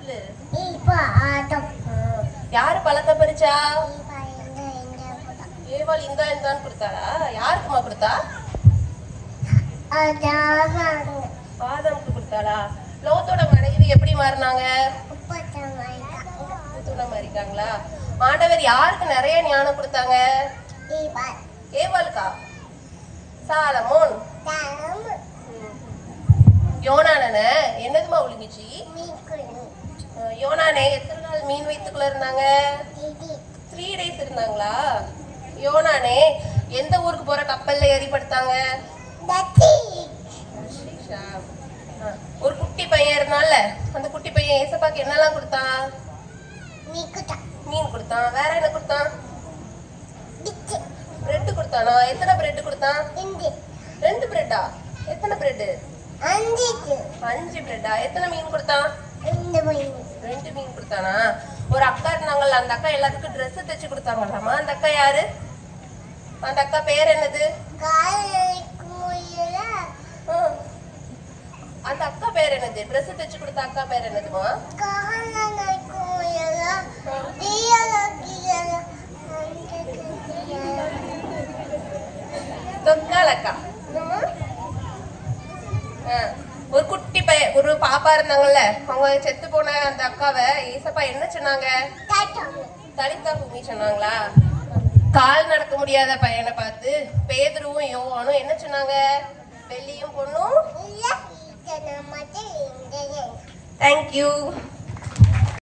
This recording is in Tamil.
சொல்லு. யாரு பழத்தை பறிச்சா? ஏவாள் இந்தான்னு கொடுத்தாளா? யாருக்குமா கொடுத்தா? ஆதாமுக்கு கொடுத்தாளா? லோத்தோட மனைவி எப்படி மாறினாங்க? மாறிட்டாங்களா? ஆண்டவர் யாருக்கு நிறைய ஞானம் கொடுத்தாங்க? ஏவாளுக்கா? சாலமோன். யோனான என்னதுமா ஒழுங்குச்சு? யோனானே எத்தனை நாள் மீன் வயிற்றுக்குள்ள இருந்தாங்க? 3 days இருந்தாங்களா? யோனானே எந்த ஊருக்கு போற கப்பல்ல ஏறி படுத்தாங்க? ஒரு குட்டி பையன் இருந்தான்ல, அந்த குட்டி பையன் ஏசப்பாக்கு என்னெல்லாம் கொடுத்தான்? மீன் கொடுத்தான். வேற என்ன கொடுத்தான்? பிரெட் கொடுத்தானா? எத்தனை பிரெட் கொடுத்தான்? 2 பிரெட்டா? எத்தனை பிரெட்? 5 பிரெட்டா? எத்தனை மீன் கொடுத்தான்? 2 மீன் கொடுத்தானா? ஒரு அக்கா இருந்தாங்கல்ல, அந்த அக்கா எல்லாத்துக்கும் ட்ரெஸ் தைச்சு கொடுத்தாங்களாமா. அந்த அக்கா யாரு? அந்த அக்கா பேர் என்னது? அந்த அக்கா பேர் என்னது? ட்ரெஸ் தைச்சு கொடுத்த அக்கா பேர் என்னதுமா? தொக்காலக்கா. ஒரு குட்டி பையன், ஒரு பாப்பா இருந்தாங்கல்ல, அவங்க செத்து போன அந்த அக்காவை ஏசப்பா என்ன சொன்னாங்க? தலித்தா கும்மி சொன்னாங்களா? கால் நடக்க முடியாத பையனை பார்த்து பேதுருவும் யோவானும் என்ன சொன்னாங்க? வெள்ளியும் பொண்ணும். தேங்க்யூ.